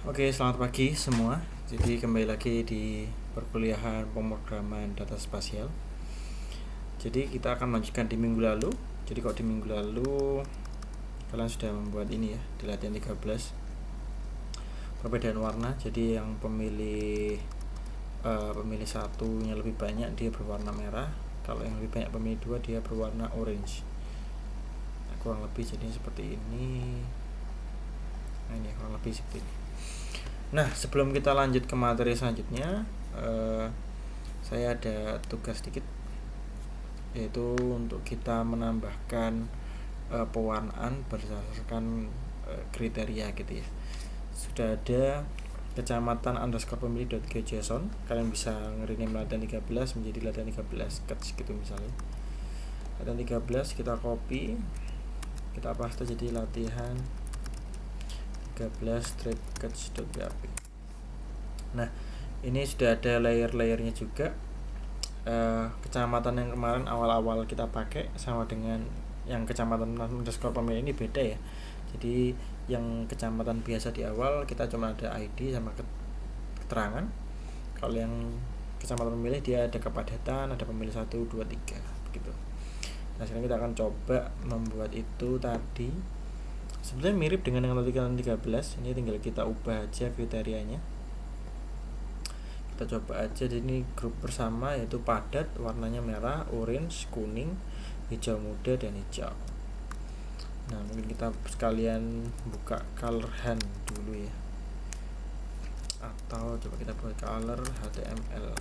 Oke, selamat pagi semua. Jadi kembali lagi di perkuliahan pemrograman data spasial. Jadi kita akan melanjutkan di minggu lalu. Jadi kalau di minggu lalu kalian sudah membuat ini ya, di latihan 13 perbedaan warna. Jadi yang pemilih satunya lebih banyak dia berwarna merah. Kalau yang lebih banyak pemilih dua dia berwarna orange. Nah, kurang lebih jadi seperti ini. Nah, ini kurang lebih seperti ini. Nah, sebelum kita lanjut ke materi selanjutnya, saya ada tugas sedikit, yaitu untuk kita menambahkan pewarnaan berdasarkan kriteria gitu ya. Sudah ada kecamatan underscore pemilih.json. Kalian bisa nge-rename latihan 13 menjadi latihan 13 catch gitu misalnya. Latihan 13 kita copy, kita paste jadi latihan 13 strip catch.php. Nah, ini sudah ada layer-layernya juga. Kecamatan yang kemarin awal-awal kita pakai sama dengan yang kecamatan underscore pemilih ini beda ya. Jadi yang kecamatan biasa di awal kita cuma ada ID sama keterangan. Kalau yang kecamatan pemilih dia ada kepadatan, ada pemilih 1, 2, 3 begitu. Nah, sekarang kita akan coba membuat itu tadi. Sebenarnya mirip dengan yang latihan 13. Ini tinggal kita ubah aja kriterianya. Kita coba aja. Ini grup bersama yaitu padat, warnanya merah, orange, kuning, hijau muda, dan hijau. Nah, mungkin kita sekalian buka color hand dulu ya, atau coba kita buat color HTML.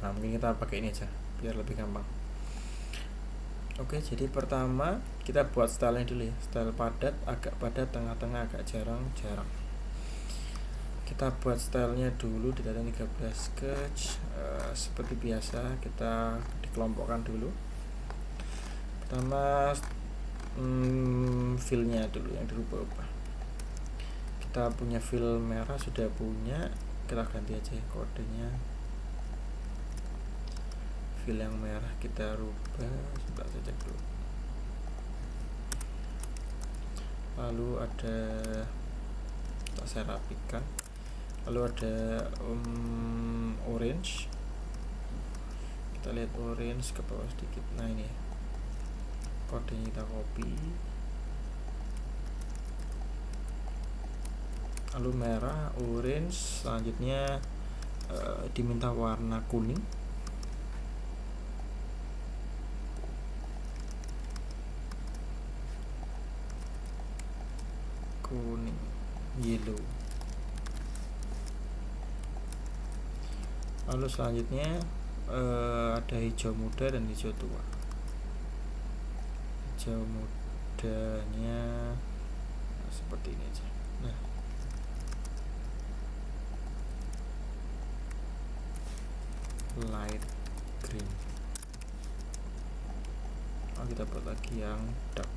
Nah, mungkin kita pakai ini aja biar lebih gampang. Oke, jadi pertama kita buat stylenya dulu ya. Style padat, agak padat, tengah-tengah, agak jarang-jarang. Kita buat stylenya dulu di latihan 13 sketch. Seperti biasa kita dikelompokkan dulu. Pertama fillnya dulu yang dirubah-ubah. Kita punya fill merah, sudah punya, kita ganti aja kodenya. Fill yang merah kita rubah, sebentar saja dulu. Lalu ada, saya rapikan. Lalu ada orange. Kita lihat orange ke bawah sedikit. Nah, ini kodenya kita copy. Lalu merah, orange, selanjutnya diminta warna kuning. Kuning, yellow. Lalu selanjutnya ada hijau muda dan hijau tua. Hijau mudanya seperti ini aja. Nah, light green. Kita buat lagi yang dark.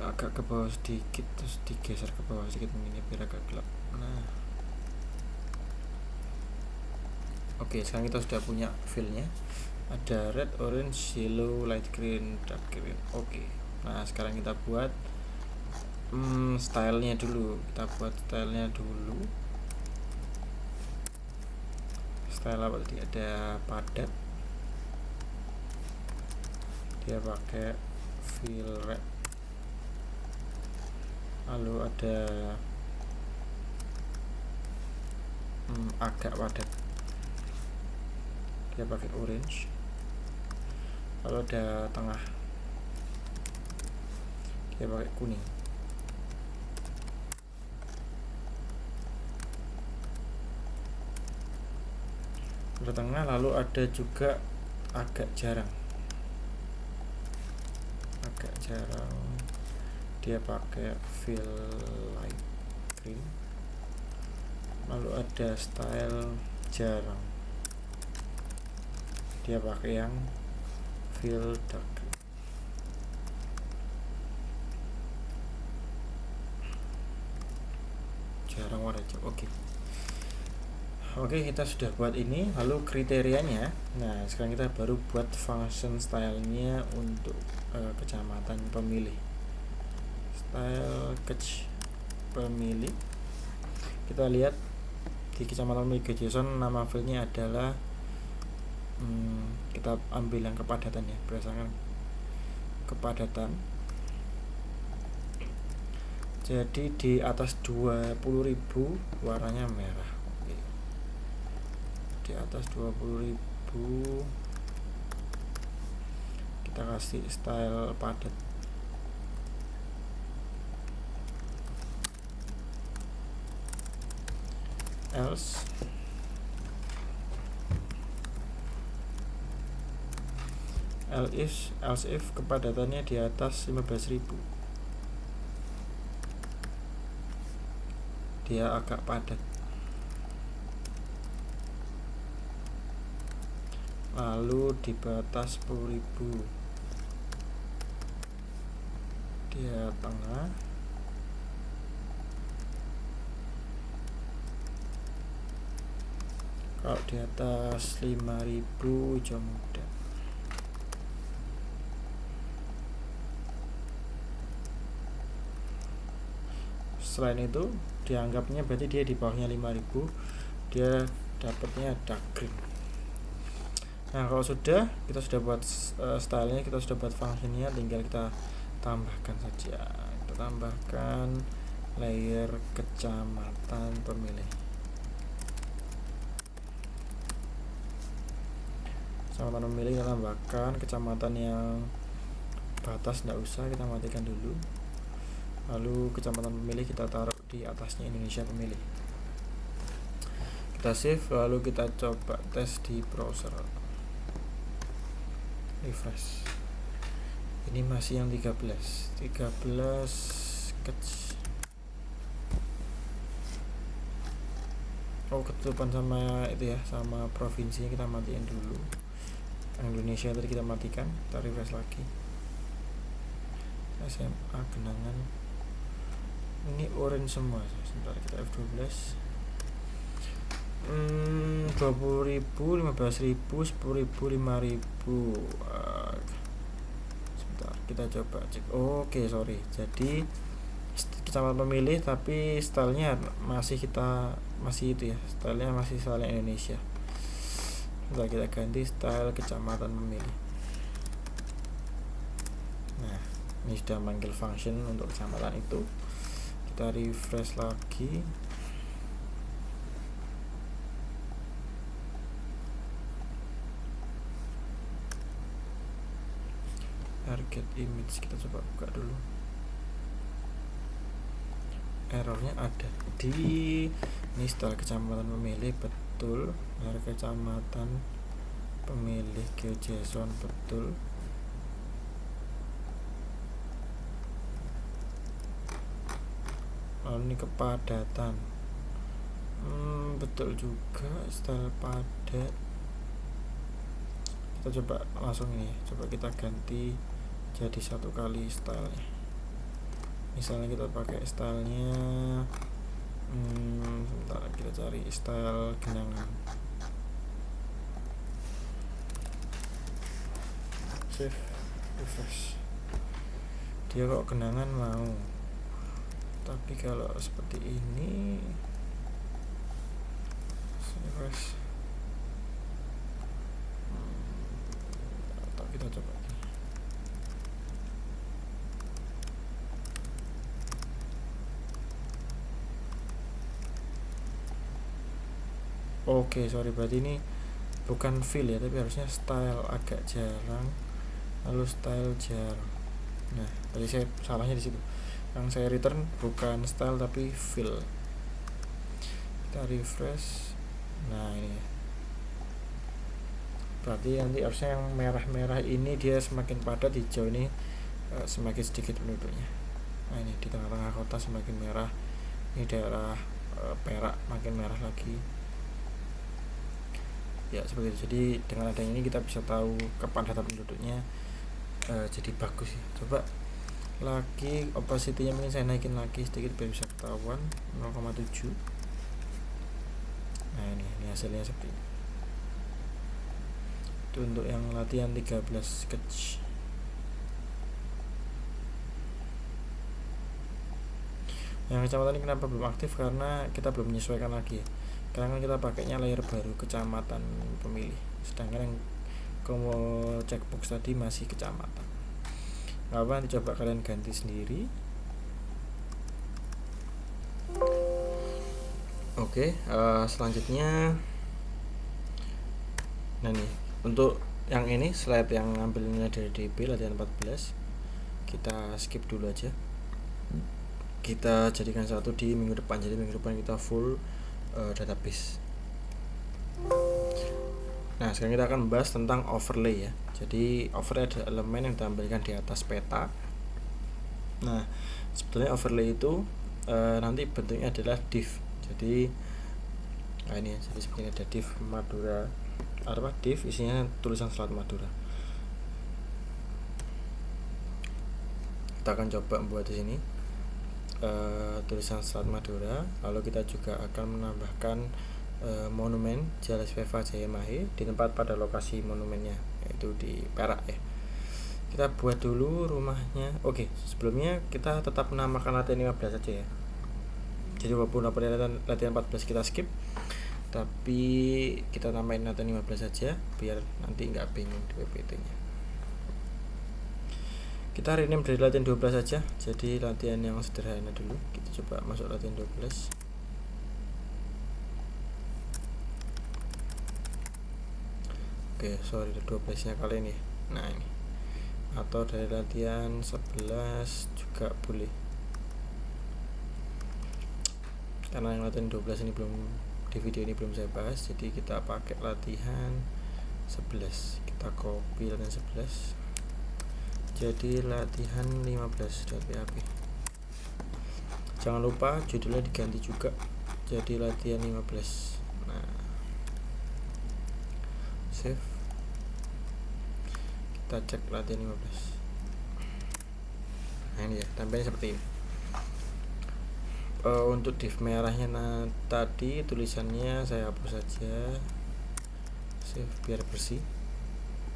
Agak ke bawah sedikit, terus digeser ke bawah sedikit mungkin ya, biar agak gelap. Nah, oke, sekarang kita sudah punya fillnya. Ada red, orange, yellow, light green, dark green. Oke. Nah, sekarang kita buat stylenya dulu. Kita buat stylenya dulu. Style apa tadi? Ada padat. Dia pakai fill red. Lalu ada agak padat, dia pakai orange. Lalu ada tengah, dia pakai kuning. Ada tengah, lalu ada juga agak jarang, dia pakai fill light green. Lalu ada style jarang, dia pakai yang fill dark green. Jarang warna hijau. Oke. Oke, kita sudah buat ini. Lalu kriterianya, nah sekarang kita baru buat function stylenya untuk kecamatan pemilih. Style pemilih, kita lihat di kecamatan pemilih JSON, nama filenya adalah kita ambil yang kepadatan ya, berdasarkan kepadatan. Jadi di atas 20.000 warnanya merah. Oke. Di atas 20.000 kita kasih style padat. Else if kepadatannya di atas 15.000, dia agak padat. Lalu di batas 10.000 dia tengah. Kalau di atas 5.000 hijau muda. Selain itu dianggapnya berarti dia di bawahnya 5.000, dia dapatnya dark green. Nah, kalau sudah kita sudah buat stylenya, kita sudah buat functionnya, tinggal kita tambahkan saja. Kita tambahkan layer kecamatan pemilih. Kecamatan pemilih kita tambahkan, kecamatan yang batas tidak usah, kita matikan dulu. Lalu kecamatan pemilih kita taruh di atasnya Indonesia pemilih. Kita save, lalu kita coba tes di browser. Refresh. Ini masih yang 13 sketch. Oh, ketutupan sama itu ya, sama provinsinya, kita matiin dulu. Indonesia tadi kita matikan, kita refresh lagi. SMA Genangan, ini orange semua. Sebentar, kita F12. 20.000, 15.000, 10.000, 5.000. Sebentar, kita coba cek. Oke, sorry. Jadi kecamatan pemilih tapi stylenya masih itu ya, stylenya masih style Indonesia. Sebentar, kita ganti style kecamatan pemilih. Nah, ini sudah manggil function untuk kecamatan itu. Kita refresh lagi. Target image kita coba buka dulu. Errornya ada di ini style kecamatan pemilih, betul. Dari kecamatan pemilih GeoJSON, betul. Lalu ini kepadatan, betul juga, style padat. Kita coba langsung ini, coba kita ganti jadi satu kali stylenya. Misalnya kita pakai stylenya sebentar, kita cari style genangan. Save, refresh. Dia kok genangan mau, tapi kalau seperti ini refresh. Atau kita coba. Oke, sorry, berarti ini bukan fill ya, tapi harusnya style agak jarang, lalu style jarang. Nah, tadi saya salahnya di situ. Yang saya return bukan style tapi fill. Kita refresh. Nah, ini ya. Berarti nanti harusnya yang merah-merah ini dia semakin padat, hijau ini semakin sedikit penduduknya. Nah, ini di tengah-tengah kota semakin merah. Ini daerah Perak makin merah lagi. Ya, seperti itu. Jadi dengan adanya ini kita bisa tahu kepadatan penduduknya jadi bagus ya. Coba lagi opacity-nya mungkin saya naikin lagi sedikit biar bisa ketahuan 0,7. Nah ini hasilnya seperti ini. Itu untuk yang latihan 13 sketch. Yang kecamatan ini kenapa belum aktif, karena kita belum menyesuaikan lagi ya. Karena kita pakainya layer baru kecamatan pemilih, sedangkan yang combo checkbox tadi masih kecamatan. Nggak apa, nanti coba kalian ganti sendiri. Oke, selanjutnya, nah nih untuk yang ini slide yang ngambilnya dari DB latihan 14 kita skip dulu aja, kita jadikan satu di minggu depan. Jadi minggu depan kita full database. Nah sekarang kita akan membahas tentang overlay ya. Jadi overlay adalah elemen yang ditampilkan di atas peta. Nah sebetulnya overlay itu nanti bentuknya adalah div. Jadi nah ini ya, jadi seperti ini, ada div Madura, apa div isinya tulisan Selat Madura. Kita akan coba membuat di sini tulisan Selat Madura. Lalu kita juga akan menambahkan monumen Jalan Veva Jayamahe di tempat pada lokasi monumennya, yaitu di Perak ya. Kita buat dulu rumahnya. Oke, sebelumnya kita tetap menamakan latihan 15 saja ya. Jadi walaupun latihan 14 kita skip, tapi kita tambahin latihan 15 saja biar nanti nggak bingung di PPT nya. Kita rename dari latihan 12 saja, jadi latihan yang sederhana dulu. Kita coba masuk latihan 12. Oke, sorry 12 nya kali ini. Nah ini, atau dari latihan 11 juga boleh, karena yang latihan 12 ini belum, di video ini belum saya bahas. Jadi kita pakai latihan 11, kita copy latihan 11 jadi latihan 15.php. Jangan lupa judulnya diganti juga jadi latihan 15. Nah save, kita cek latihan 15. Nah ini ya, tampilnya seperti ini. Untuk div merahnya tadi tulisannya saya hapus saja, save biar bersih.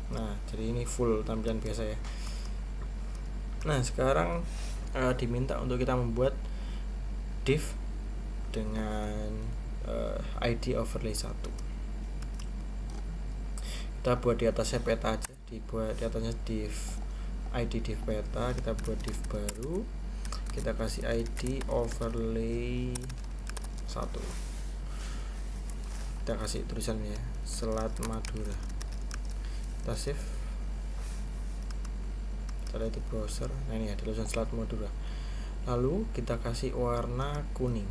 Nah jadi ini full tampilan biasa ya. Nah sekarang diminta untuk kita membuat div dengan ID overlay 1. Kita buat di atasnya peta aja, dibuat di atasnya div ID div peta. Kita buat div baru, kita kasih ID overlay 1, kita kasih tulisannya Selat Madura. Kita save, kita lihat di browser. Nah ini ya, tulisan Selat Madura. Lalu kita kasih warna kuning.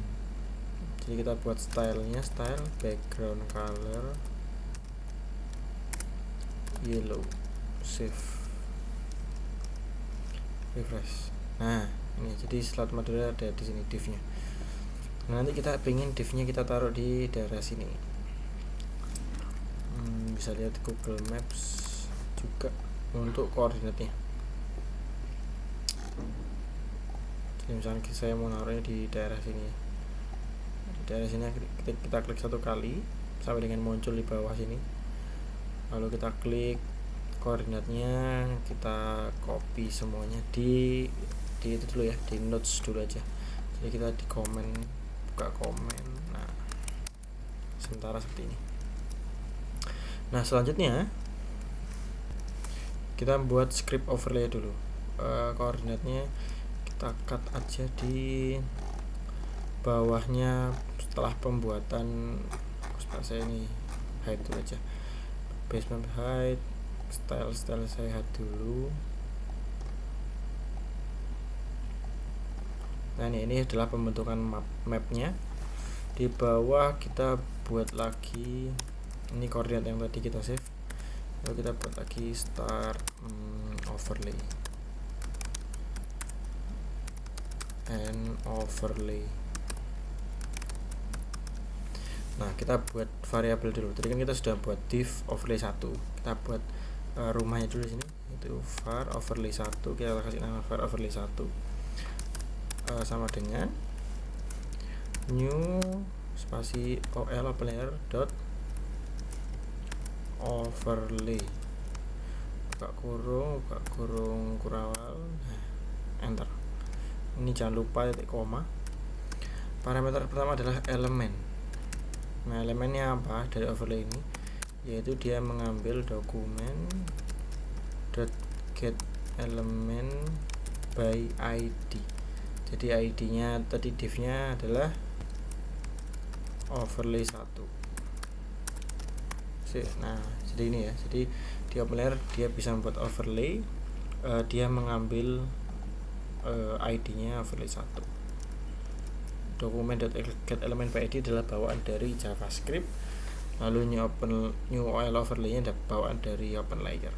Jadi kita buat stylenya, style background color yellow. Save, refresh. Nah ini jadi Selat Madura ada di sini divnya. Nah, nanti kita pengen divnya kita taruh di daerah sini. Bisa lihat Google Maps juga untuk koordinatnya. Jadi misalnya saya mau naruhnya di daerah sini. Di daerah sini kita klik satu kali sampai dengan muncul di bawah sini. Lalu kita klik koordinatnya, kita copy semuanya di itu dulu ya, di notes dulu aja. Jadi kita di komen, buka komen. Nah sementara seperti ini. Nah selanjutnya kita buat script overlay dulu. Koordinatnya kita cut aja di bawahnya setelah pembuatan. Saya ini hide dulu aja, basement hide, style saya hide dulu. Nah ini adalah pembentukan mapnya. Di bawah kita buat lagi, ini koordinat yang tadi kita save. Lalu kita buat lagi start overlay and overlay. Nah kita buat variabel dulu. Tadi kan kita sudah buat div overlay 1. Kita buat rumahnya dulu di sini, itu var overlay 1. Kita kasih nama var overlay 1 sama dengan new spasi ol open layer dot overlay buka kurung kurawal, nah, enter. Ini jangan lupa titik koma. Parameter pertama adalah elemen. Nah, elemennya apa dari overlay ini? Yaitu dia mengambil dokumen .get element by id. Jadi id-nya tadi div-nya adalah overlay 1. Nah, jadi ini ya. Jadi di open layer dia bisa membuat overlay, dia mengambil id-nya overlay 1. Dokumen .get element by id adalah bawaan dari JavaScript, lalu new OL overlay-nya adalah bawaan dari open layer.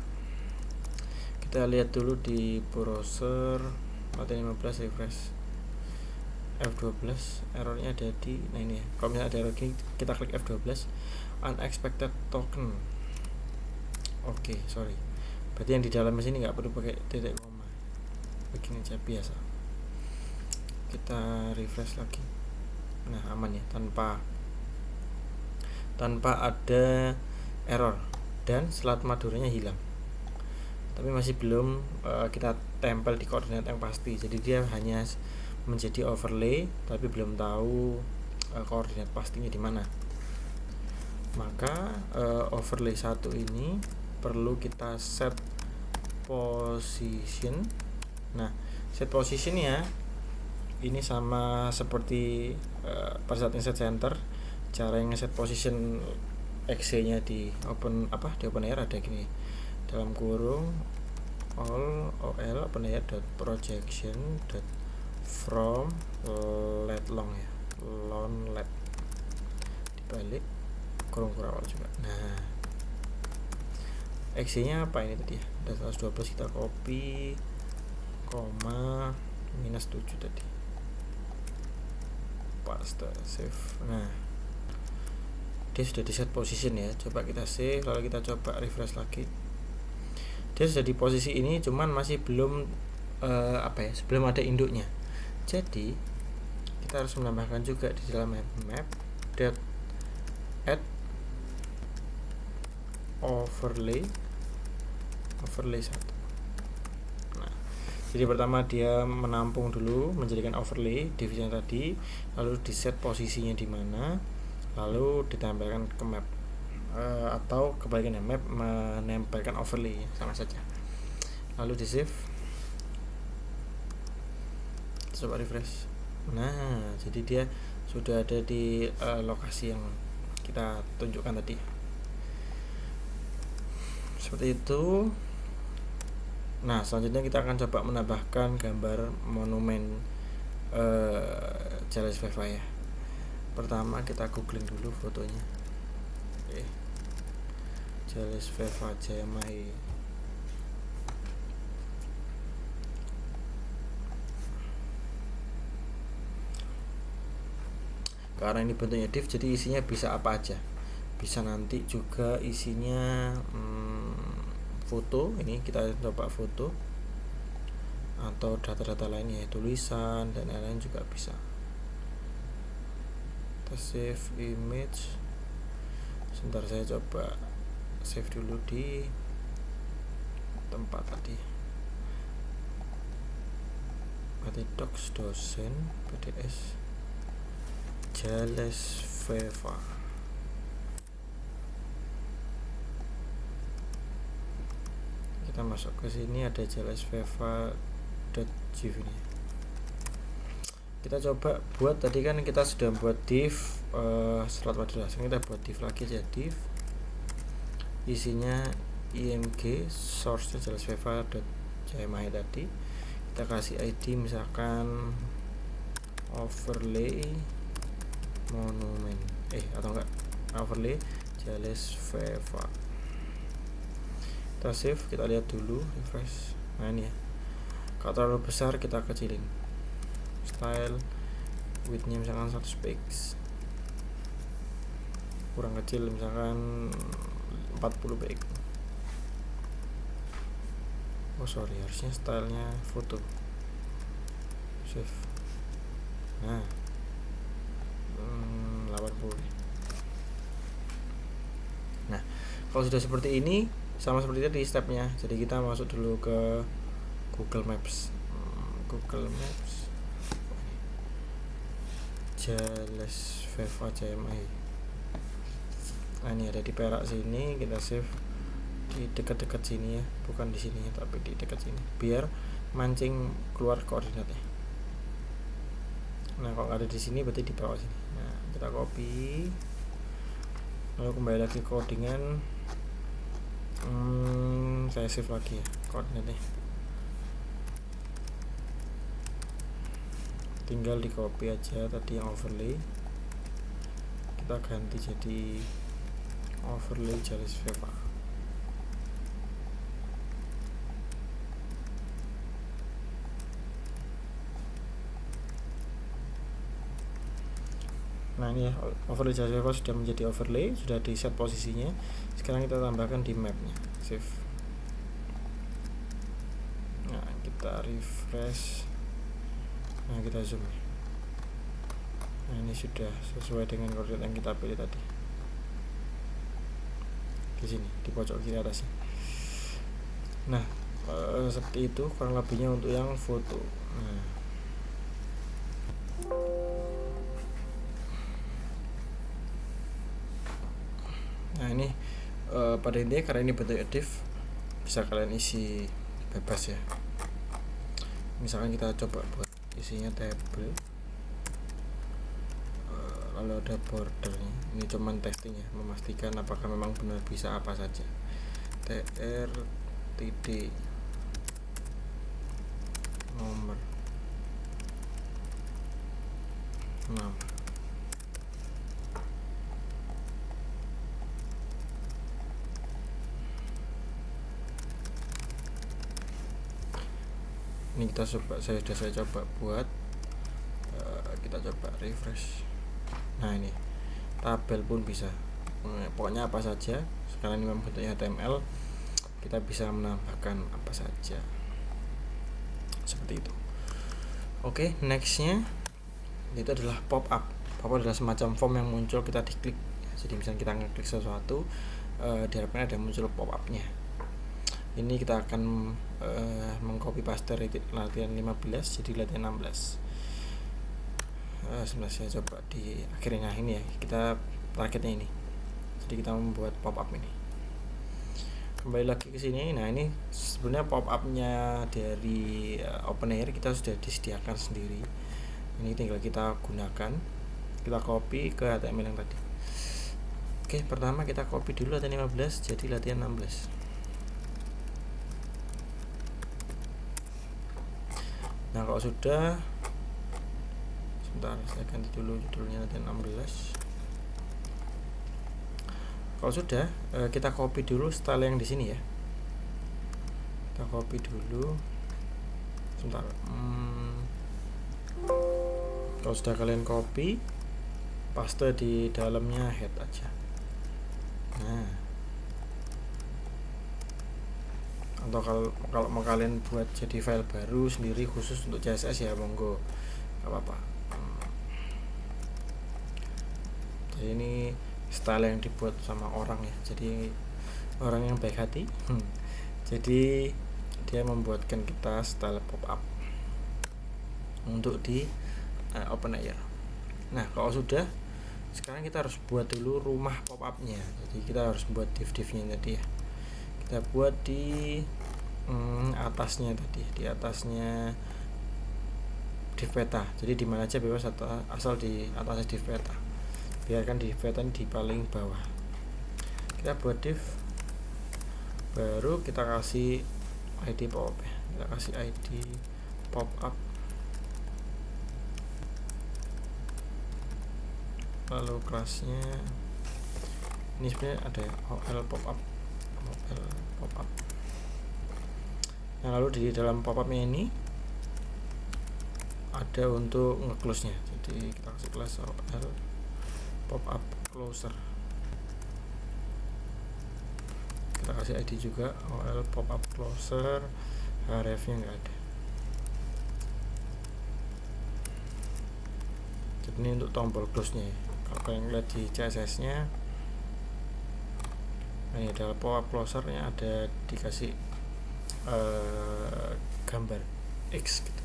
Kita lihat dulu di browser Mate15 refresh F12, errornya ada di, nah ini ya. Kalau misalnya ada error gini, kita klik F12, unexpected token. Oke, sorry. Berarti yang di dalam sini nggak perlu pakai titik koma, begini aja biasa. Kita refresh lagi. Nah, aman ya, tanpa ada error, dan selat maduranya hilang. Tapi masih belum kita tempel di koordinat yang pasti. Jadi dia hanya menjadi overlay, tapi belum tahu koordinat pastinya di mana. Maka overlay 1 ini perlu kita set position. Nah, set position ya, ini sama seperti pada saat insert center. Cara yang set position exe-nya di open layer ada gini, dalam kurung ol open layer dot projection dot from let long ya, long let, dibalik kurung kurawal juga. Nah, exe-nya apa ini tadi ya, ada 112, kita copy koma -7 tadi, paste, save. Nah, dia sudah di set position ya. Coba kita save, lalu kita coba refresh lagi. Dia sudah di posisi ini, cuman masih belum belum ada induknya. Jadi kita harus menambahkan juga di dalam map dot add overlay 1. Nah, jadi pertama dia menampung dulu, menjadikan overlay division tadi, lalu di set posisinya di mana, lalu ditempelkan ke map, atau kebalikannya, map menempelkan overlay, sama saja. Lalu di save, coba refresh. Nah, jadi dia sudah ada di lokasi yang kita tunjukkan tadi, seperti itu. Nah, selanjutnya kita akan coba menambahkan gambar monumen Jales Veva ya. Pertama kita googling dulu fotonya. Oke. Jales Veva Jayamahe. Karena ini bentuknya div, jadi isinya bisa apa aja. Bisa nanti juga isinya foto. Ini kita coba foto, atau data-data lainnya, tulisan dan lain-lain juga bisa. Kita save image. Sebentar, saya coba save dulu di tempat tadi, berarti docs dosen PDS Jales Veva. Kita masuk ke sini, ada Jales Veva.gif ini. Kita coba buat, tadi kan kita sudah buat div selat wadah, kita buat div lagi aja, div isinya img, source-nya Jales Veva.jayamahe tadi. Kita kasih id misalkan overlay monumen, atau enggak, overlay Jales Veva. Kita save, kita lihat dulu, refresh. Nah ini ya, kalau terlalu besar kita kecilin. Style width-nya misalkan 100 px, kurang kecil misalkan 40 px. Oh sorry, harusnya stylenya foto. Save. Nah, 80 boleh. Nah, kalau sudah seperti ini sama seperti tadi stepnya. Jadi kita masuk dulu ke Google Maps. Google Maps. Jales Veva CMI. Nah, ini ada di Perak sini, kita save di dekat-dekat sini ya, bukan di sini tapi di dekat sini, biar mancing keluar koordinatnya. Nah, kalau ada di sini berarti di bawah sini. Nah, kita copy, lalu kembali lagi ke codingan. Saya save lagi ya koordinatnya, tinggal di copy aja tadi yang overlay, kita ganti jadi overlay Jales Veva. Nah, ini ya, overlay Jales Veva sudah menjadi overlay, sudah di set posisinya. Sekarang kita tambahkan di mapnya, save. Nah, kita refresh. Nah, kita zoom. Nah, ini sudah sesuai dengan koordinat yang kita pilih tadi. Di sini di pojok kiri atasnya. Nah, seperti itu kurang lebihnya untuk yang foto. Nah, ini pada intinya karena ini bentuk div, bisa kalian isi bebas ya. Misalkan kita coba buat isinya table, lalu ada bordernya. Ini cuman testing ya, memastikan apakah memang benar bisa apa saja. tr titik nomor 6. Ini saya coba buat, kita coba refresh. Nah, ini tabel pun bisa, pokoknya apa saja. Sekarang ini memang bentuknya HTML, kita bisa menambahkan apa saja seperti itu. Oke, nextnya itu adalah pop up. Pop up adalah semacam form yang muncul, kita diklik. Jadi misalnya kita ngeklik sesuatu, diharapkan ada muncul pop upnya. Ini kita akan mengcopy paste latihan 15 jadi latihan 16. Sebenarnya saya coba di akhirnya ini ya, kita targetnya ini. Jadi kita membuat pop up ini. Kembali lagi ke sini. Nah, ini sebenarnya pop upnya dari OpenAir kita sudah disediakan sendiri. Ini tinggal kita gunakan, kita copy ke HTML yang tadi. Oke, pertama kita copy dulu latihan 15 jadi latihan 16. Nah, kalau sudah, sebentar saya ganti dulu judulnya latihan 16. Kalau sudah, kita copy dulu style yang di sini ya. Kita copy dulu. Sebentar. Kalau sudah kalian copy, paste di dalamnya head aja. Nah, atau kalau mau kalian buat jadi file baru sendiri khusus untuk CSS ya monggo, nggak apa-apa. Jadi ini style yang dibuat sama orang ya, jadi orang yang baik hati. Jadi dia membuatkan kita style pop up untuk di OpenAir. Nah, kalau sudah, sekarang kita harus buat dulu rumah pop upnya. Jadi kita harus buat div-divnya tadi ya. Kita buat di atasnya tadi, di atasnya div peta. Jadi di mana aja bebas asal di atasnya div peta. Biarkan div peta di paling bawah. Kita buat div, baru kita kasih ID pop up ya. Kita kasih ID pop up. Lalu kelasnya ini sebenarnya ada ya, OL pop up. Nah, lalu di dalam pop upnya ini ada untuk nge-close nya, jadi kita kasih kelas OL pop up closer. Kita kasih ID juga OL pop up closer, href nya nggak ada. Jadi ini untuk tombol close nya ya. Kalau kalian lihat di CSS nya, ini adalah pop-up closer nya ada dikasih gambar X gitu.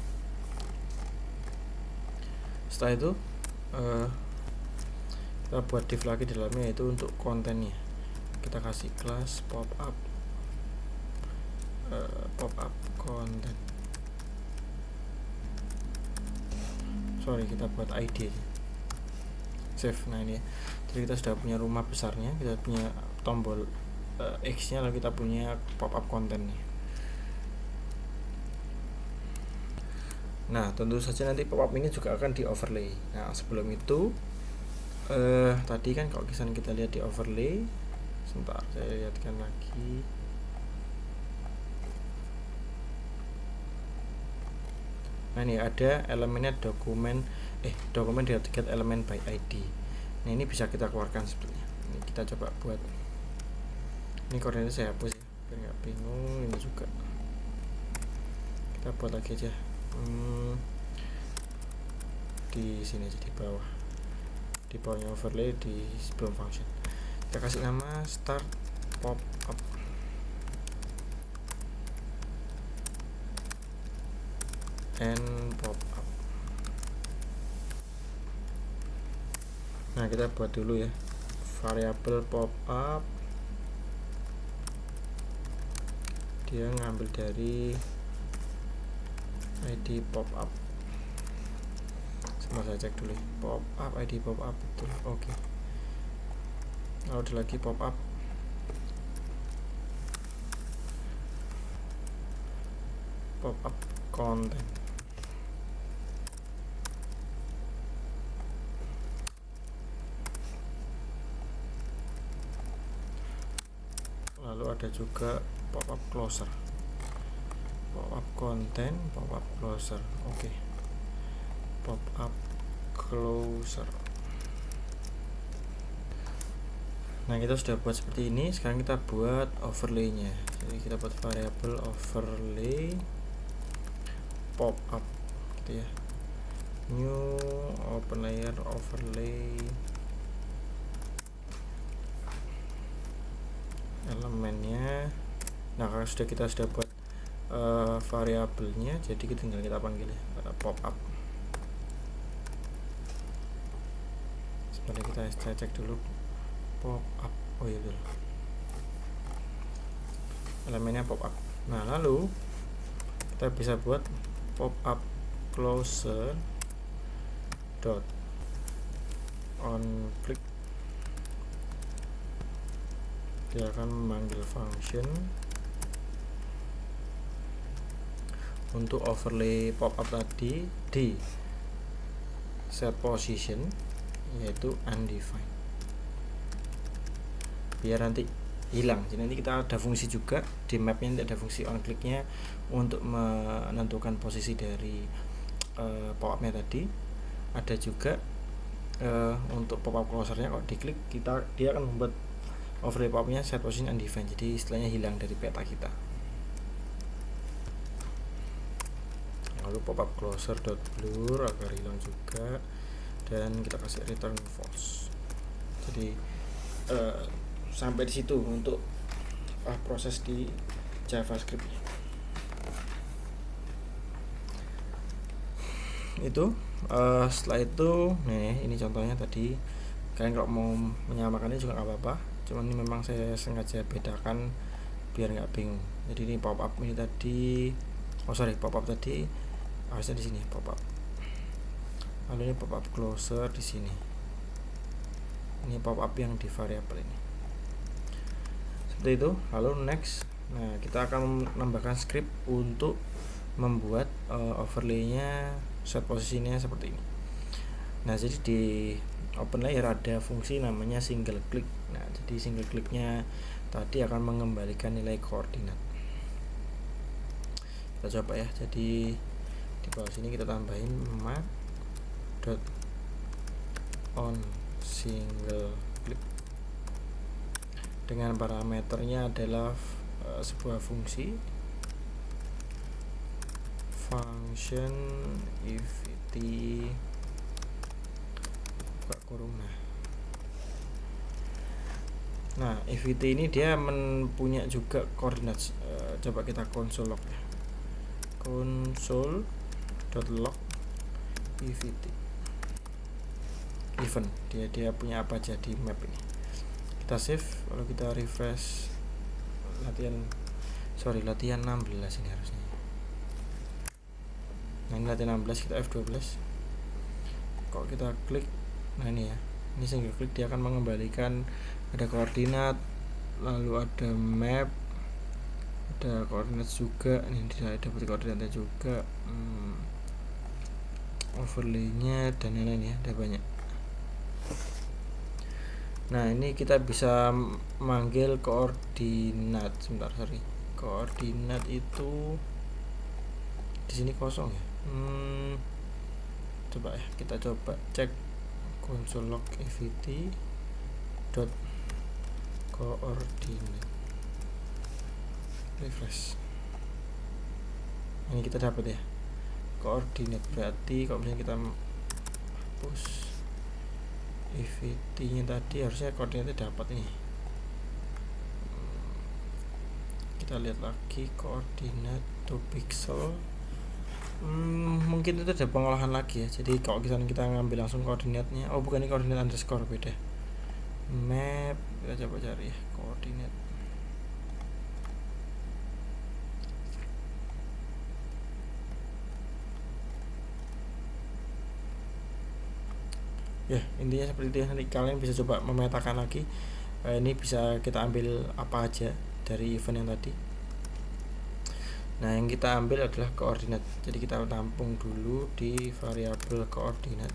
Setelah itu kita buat div lagi di dalamnya, yaitu untuk kontennya kita kasih kelas pop-up konten. Kita buat ID aja. Save. Nah ini ya. Jadi kita sudah punya rumah besarnya, kita punya tombol X nya, lalu kita punya pop-up kontennya. Nah tentu saja nanti pop-up ini juga akan di overlay. Nah sebelum itu tadi kan kalau kita lihat di overlay, sebentar saya lihatkan lagi. Nah ini ada elemennya dokumen get element by ID. Nah ini bisa kita keluarkan sebetulnya. Ini kita coba buat, ini koordinatnya saya hapus ya biar nggak bingung. Ini juga kita buat lagi aja di sini aja, di bawahnya overlay, di sebelum function kita kasih nama start pop up. And pop up. Nah kita buat dulu ya variabel pop up, dia ngambil dari ID pop up. Semua saya cek dulu pop up, ID pop up betul. Oke. Lalu ada lagi pop up konten. Lalu ada juga pop-up closer, pop-up konten, pop-up closer. Oke. Pop-up closer. Nah kita sudah buat seperti ini. Sekarang kita buat overlay-nya. Jadi kita buat variabel overlay pop-up gitu ya. New open layer overlay elemennya. Nah kalau kita sudah buat variabelnya, jadi tinggal kita panggil pop up. Sebentar kita cek dulu pop up. Oh iya betul, elemennya pop up. Nah lalu kita bisa buat pop up closer dot on click. Dia akan memanggil function untuk overlay pop up tadi di set position, yaitu undefined, biar nanti hilang. Jadi nanti kita ada fungsi juga di mapnya, nanti ada fungsi on clicknya untuk menentukan posisi dari pop upnya tadi. Ada juga untuk pop up closernya, kalau diklik dia akan membuat overlay pop upnya set position undefined, jadi istilahnya hilang dari peta kita. Lalu pop up closer dot blur agar hilang juga, dan kita kasih return false. Jadi sampai di situ untuk proses di JavaScript itu. Setelah itu nih, ini contohnya tadi. Kalian kalau mau menyamakannya juga nggak apa-apa, cuman ini memang saya sengaja bedakan biar nggak bingung. Jadi ini pop up ini tadi, pop up tadi harusnya di sini pop up, lalu ini pop up closer di sini. Ini pop up yang di variabel ini seperti itu. Lalu next, nah kita akan menambahkan script untuk membuat overlaynya, set posisinya seperti ini. Nah jadi di open layer ada fungsi namanya single click. Nah jadi single clicknya tadi akan mengembalikan nilai koordinat. Kita coba ya. Jadi di bawah sini kita tambahin map dot on single click dengan parameternya adalah sebuah fungsi function if it buka kurung. Nah Nah, EVT ini dia mempunyai juga koordinat. Coba kita console log ya. Console.log EVT event, dia punya apa aja di map ini. Kita save, kalau kita refresh latihan 16 ini harusnya. Nah, ini latihan 16, kita F12. Kalau kita klik, nah ini ya, ini single klik dia akan mengembalikan ada koordinat, lalu ada map, ada koordinat juga, ini dia dapat koordinatnya juga, overlaynya dan lain-lain ya, ada banyak. Nah, ini kita bisa manggil koordinat. Koordinat itu di sini kosong ya. Coba ya, kita coba cek console log evt dot coordinate, refresh. Ini kita dapat ya koordinat, berarti kalau misalnya kita hapus EVT nya tadi, harusnya koordinatnya dapat ini. Kita lihat lagi koordinat to pixel. Mungkin itu ada pengolahan lagi ya. Jadi kalau kita ngambil langsung koordinatnya, oh bukan, ini koordinat underscore, beda. Map, kita coba cari ya koordinat. Ya, intinya seperti itu. Nanti kalian bisa coba memetakan lagi. Ini bisa kita ambil apa aja dari event yang tadi. Nah, yang kita ambil adalah koordinat. Jadi kita tampung dulu di variabel koordinat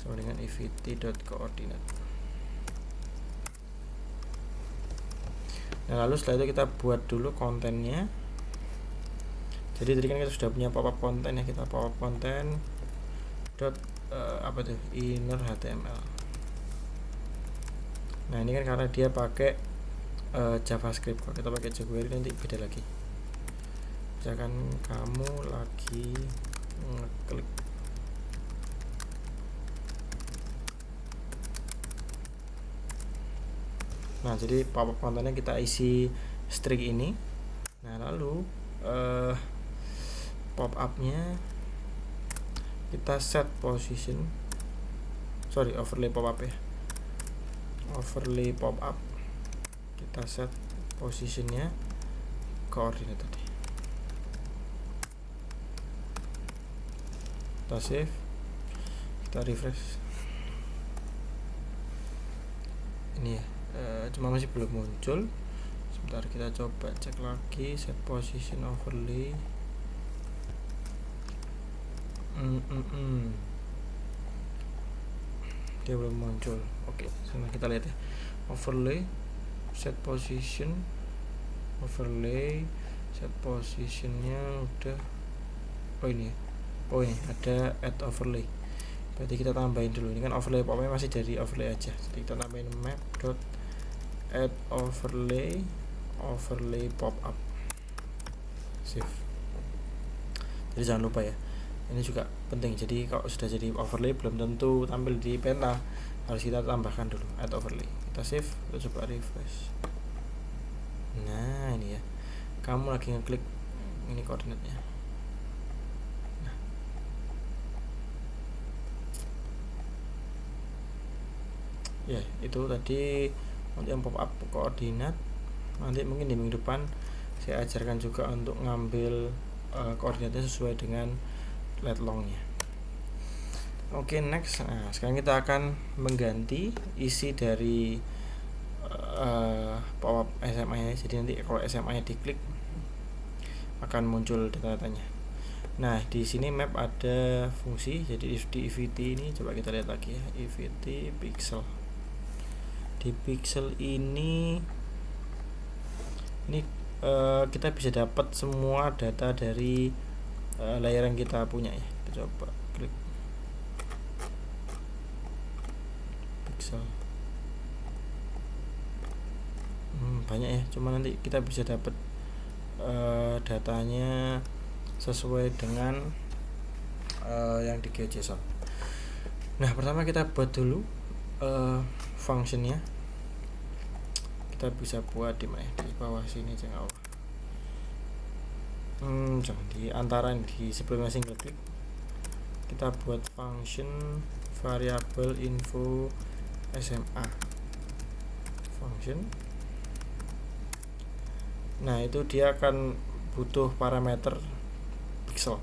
sama dengan evt.coordinate. Nah, lalu setelah itu kita buat dulu kontennya. Jadi tadi kan kita sudah punya pop-up konten ya, kita pop-up konten dot inner HTML. Nah, ini kan karena dia pakai JavaScript. Kalau kita pakai jQuery nanti beda lagi. Misalkan kamu lagi ngeklik, nah jadi pop-up kontennya kita isi string ini. Nah, lalu pop-up-nya kita set position, overlay pop-up ya, overlay pop-up, kita set positionnya koordinat tadi. Kita save, kita refresh. Ini ya, cuma masih belum muncul. Sebentar, kita coba cek lagi set position overlay. Dia belum muncul. Oke, sekarang kita lihat ya, overlay set position, overlay set positionnya udah, ini ada add overlay. Berarti kita tambahin dulu, ini kan overlay pop-up masih dari overlay aja, jadi kita tambahin map dot add overlay pop-up, save. Jadi jangan lupa ya, ini juga penting. Jadi kalau sudah jadi overlay belum tentu tampil di peta, harus kita tambahkan dulu add overlay. Kita save, kita coba refresh. Nah, ini ya, kamu lagi ngeklik, ini koordinatnya. Nah, ya itu tadi untuk yang pop up koordinat. Nanti mungkin di minggu depan saya ajarkan juga untuk ngambil koordinatnya sesuai dengan let longnya. Oke, next. Nah, sekarang kita akan mengganti isi dari pop-up SMA nya. Jadi nanti kalau SMA nya diklik akan muncul data-datanya. Nah, di sini map ada fungsi. Jadi di EVT ini coba kita lihat lagi ya, EVT pixel. Di pixel ini kita bisa dapat semua data dari layer yang kita punya ya. Kita coba klik pixel. Banyak ya, cuma nanti kita bisa dapat datanya sesuai dengan yang di GeoJSON. Nah, pertama kita buat dulu functionnya. kita bisa buat di mana, di bawah sini aja nggak apa. Jangan di antara di sebelumnya single klik kita buat function variable info SMA function. Nah itu dia akan butuh parameter pixel,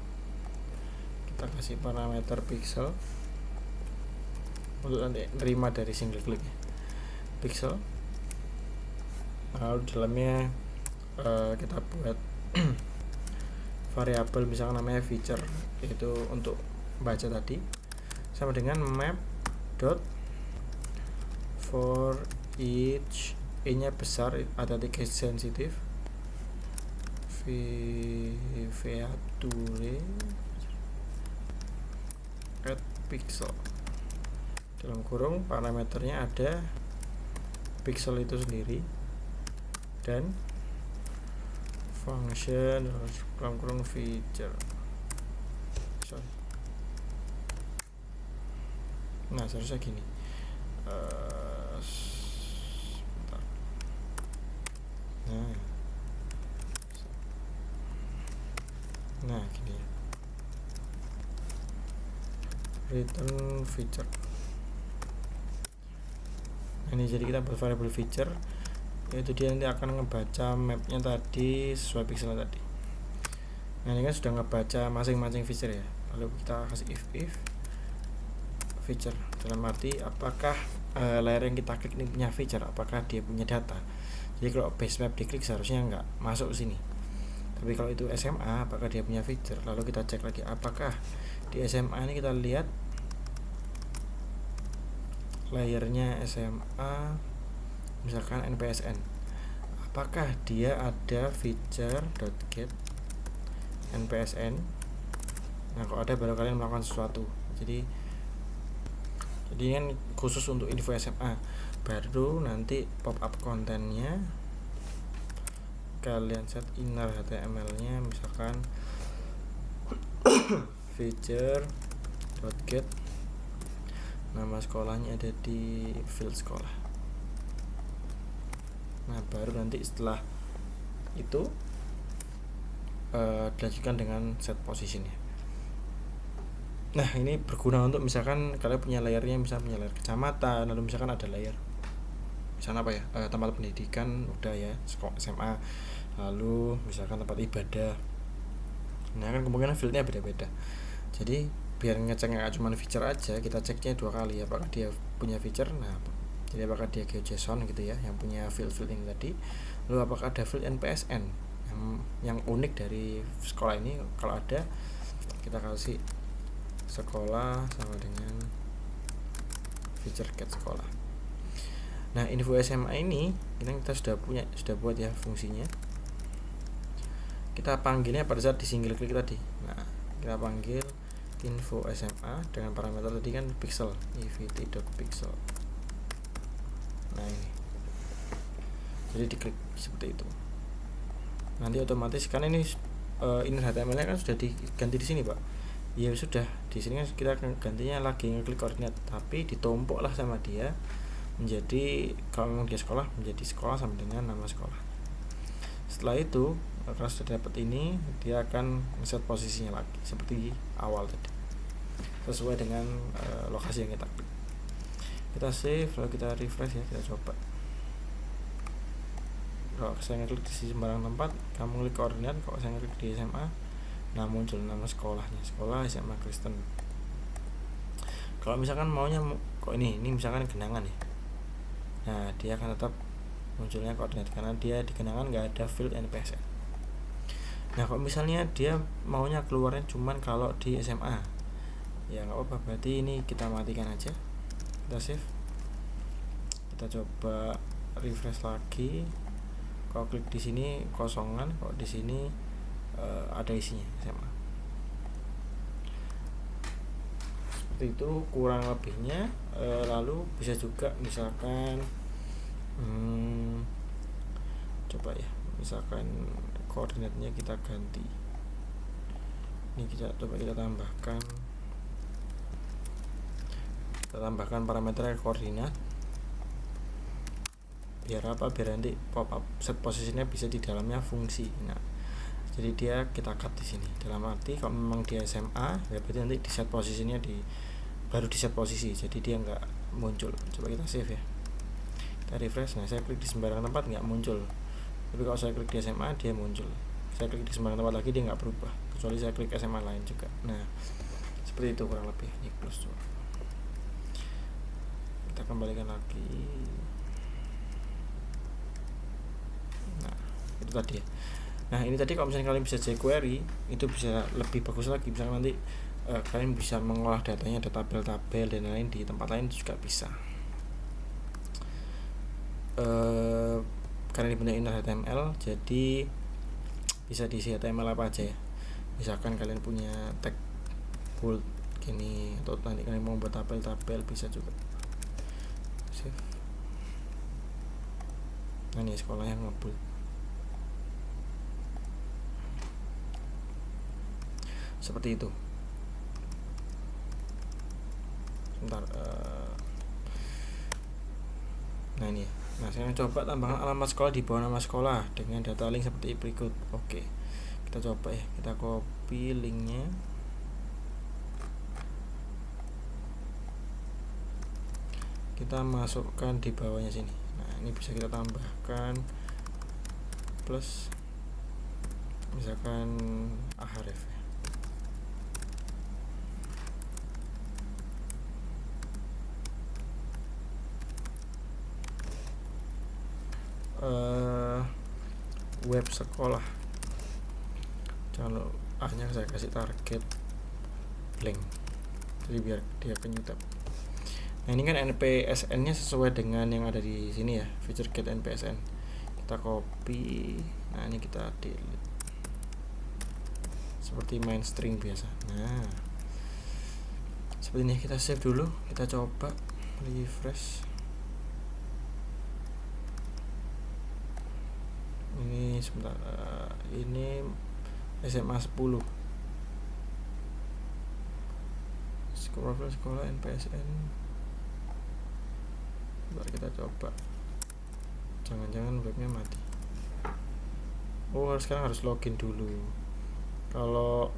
kita kasih parameter pixel untuk nanti nerima dari single klik pixel. Lalu dalamnya kita buat variabel misalkan namanya feature, yaitu untuk baca tadi, sama dengan map dot for each, e nya besar ada case sensitive, feature add pixel, dalam kurung parameternya ada pixel itu sendiri, dan function dalam kurung feature. Nah seharusnya gini, nah gini ya, return feature. Ini jadi kita buat variable feature, yaitu dia nanti akan ngebaca mapnya tadi sesuai pixelnya tadi. Nah ini kan sudah ngebaca masing-masing feature ya. Lalu kita kasih if feature, dalam arti apakah layer yang kita klik ini punya feature, apakah dia punya data. Jadi kalau base map diklik seharusnya nggak masuk ke sini. Tapi kalau itu SMA, apakah dia punya feature? Lalu kita cek lagi apakah di SMA ini kita lihat layernya SMA misalkan NPSN, apakah dia ada feature.get NPSN. Nah kalau ada baru kalian melakukan sesuatu. Jadi kan khusus untuk info SMA, baru nanti pop up kontennya kalian set inner HTML nya misalkan feature.get, nama sekolahnya ada di field sekolah. Nah baru nanti setelah itu dilanjutkan dengan set positionnya. Nah ini berguna untuk misalkan kalian punya layernya, misalnya punya layer kecamatan, lalu misalkan ada layer misalkan apa ya, tempat pendidikan udah ya sekolah SMA, lalu misalkan tempat ibadah. Nah kan kemungkinan fieldnya beda-beda, jadi biar ngecek nggak cuma feature aja, kita ceknya 2 kali, apakah dia punya feature. Nah jadi apakah dia GeoJSON gitu ya yang punya field ini tadi, lalu apakah ada field NPSN yang unik dari sekolah ini. Kalau ada, kita kasih sekolah sama dengan feature get sekolah. Nah info SMA ini kita sudah buat ya fungsinya. Kita panggilnya pada saat di single klik tadi. Nah kita panggil info SMA dengan parameter tadi kan pixel, evt.pixel. Nah ini jadi diklik seperti itu, nanti otomatis karena ini inner HTML nya kan sudah diganti di sini Pak. Ya sudah, di sini kan kita gantinya lagi ngeklik koordinat, tapi ditumpuk lah sama dia menjadi, kalau memang dia sekolah, menjadi sekolah sama dengan nama sekolah. Setelah itu kalau sudah dapat ini, dia akan set posisinya lagi seperti awal tadi, sesuai dengan lokasi yang kita klik. Kita save, lalu kita refresh ya, kita coba. Kalau saya ngeklik di sembarang tempat, kamu klik koordinat. Kalau saya ngeklik di SMA, nah muncul nama sekolahnya, sekolah SMA Kristen. Kalau misalkan maunya kok ini misalkan Genangan ya, nah dia akan tetap munculnya koordinat karena dia di Genangan nggak ada field NPSN. Nah kalau misalnya dia maunya keluarnya cuman kalau di SMA, ya nggak apa-apa, berarti ini kita matikan aja, kita save, kita coba refresh lagi. Kalau klik di sini kosongan, kalau di sini ada isinya SMA. Seperti itu kurang lebihnya. Lalu bisa juga misalkan coba ya, misalkan koordinatnya kita ganti. Ini kita coba tambahkan parameter koordinat. biar apa, biar nanti pop up set posisinya bisa di dalamnya fungsi. Nah, jadi dia kita cut di sini. Dalam arti kalau memang dia SMA, ya berarti nanti di set posisinya baru di set posisi, jadi dia nggak muncul. Coba kita save ya, kita refresh. Nah, saya klik di sembarang tempat nggak muncul, tapi kalau saya klik di SMA dia muncul. Saya klik di sembarang tempat lagi dia nggak berubah, kecuali saya klik SMA lain juga. Nah, seperti itu kurang lebih. Ini close dulu, kita kembalikan lagi. Nah, itu tadi ya. Nah, ini tadi kalau misalnya kalian bisa jQuery, itu bisa lebih bagus lagi. Misalnya nanti kalian bisa mengolah datanya, ada tabel-tabel dan lain di tempat lain juga bisa. Karena ini bentuk inner HTML, jadi bisa diisi HTML apa aja ya. Misalkan kalian punya tag bold gini, atau nanti kalian mau buat tabel-tabel bisa juga. Save. Nah, ini sekolah yang nge-bold. Seperti itu. Sebentar. Nah, ini ya. Nah, sekarang coba tambahkan alamat sekolah di bawah nama sekolah dengan data link seperti berikut. Oke, kita coba ya, kita copy linknya, kita masukkan di bawahnya sini. Nah, ini bisa kita tambahkan plus misalkan Ahref ya. Web sekolah, jangan hanya saya kasih target blank, jadi biar dia penyutab. Nah, ini kan NPSN nya sesuai dengan yang ada di sini ya, feature get NPSN. Kita copy. Nah, ini kita delete seperti main string biasa. Nah, seperti ini. Kita save dulu, kita coba refresh. Ini sebentar, ini SMA 10 sekolah NPSN. Bentar, kita coba. Jangan-jangan webnya mati. Oh, sekarang harus login dulu. Kalau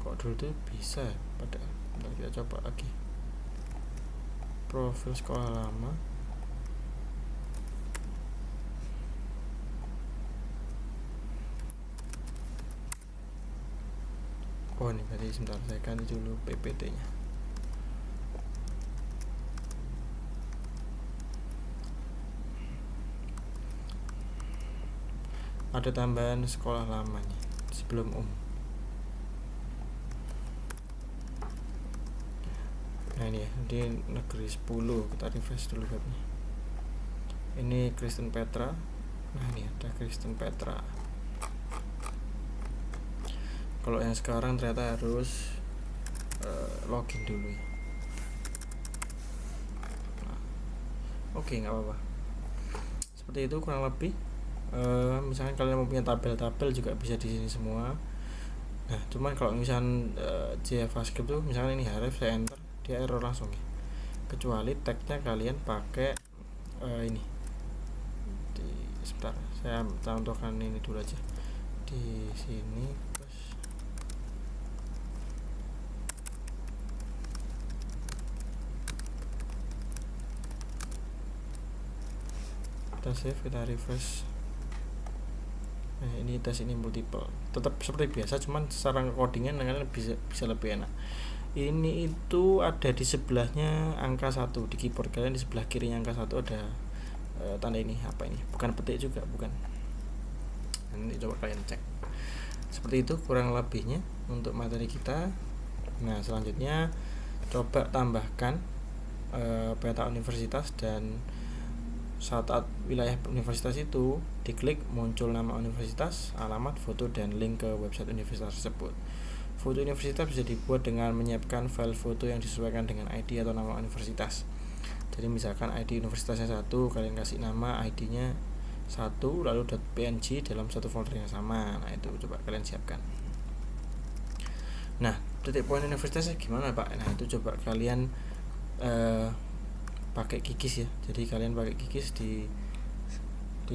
kok dulu tuh bisa padahal. Bentar, kita coba lagi. Profil sekolah lama. Oh, ini berarti sebentar, saya ganti dulu PPT nya. Ada tambahan sekolah lama nih sebelum Nah, ini ya, di negeri 10. Kita refresh dulu webnya. Ini Kristen Petra. Nah, ini ada Kristen Petra. Kalau yang sekarang ternyata harus login dulu ya. Nah, oke, nggak apa-apa. Seperti itu kurang lebih. Misalkan kalian mau punya tabel-tabel juga bisa di sini semua. Nah, cuman kalau misalkan JavaScript tuh, misalkan ini href, saya enter, dia error langsung ya. Kecuali tagnya kalian pakai ini. Sebentar, saya contohkan ini dulu aja di sini. Kita save, kita refresh. Nah, ini tes ini multiple, tetap seperti biasa, cuman secara codingan kalian bisa lebih enak. Ini itu ada di sebelahnya angka 1 di keyboard kalian, di sebelah kirinya angka 1 ada tanda ini, apa ini, bukan petik juga, bukan. Nanti coba kalian cek. Seperti itu kurang lebihnya untuk materi kita. Nah, selanjutnya coba tambahkan peta universitas, dan saat wilayah universitas itu diklik muncul nama universitas, alamat, foto, dan link ke website universitas tersebut. Foto universitas bisa dibuat dengan menyiapkan file foto yang disesuaikan dengan ID atau nama universitas. Jadi misalkan ID universitasnya 1, kalian kasih nama ID-nya 1 lalu .png dalam satu folder yang sama. Nah, itu coba kalian siapkan. Nah, titik poin universitasnya gimana Pak? Nah, itu coba kalian pakai kikis ya. Jadi kalian pakai kikis di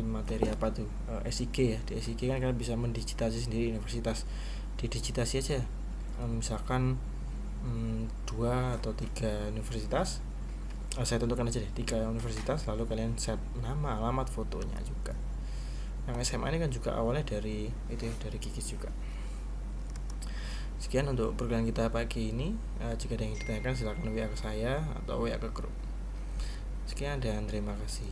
materi apa tuh, SIG ya. Di SIG kan kalian bisa mendigitasi sendiri universitas, didigitasi aja. Misalkan 2 atau 3 universitas, saya tentukan aja deh 3 universitas, lalu kalian set nama, alamat, fotonya juga. Yang SMA ini kan juga awalnya dari itu ya, dari kikis juga. Sekian untuk program kita pagi ini. Jika ada yang ditanyakan silakan WA ke saya atau WA ke grup. Sekian dan terima kasih.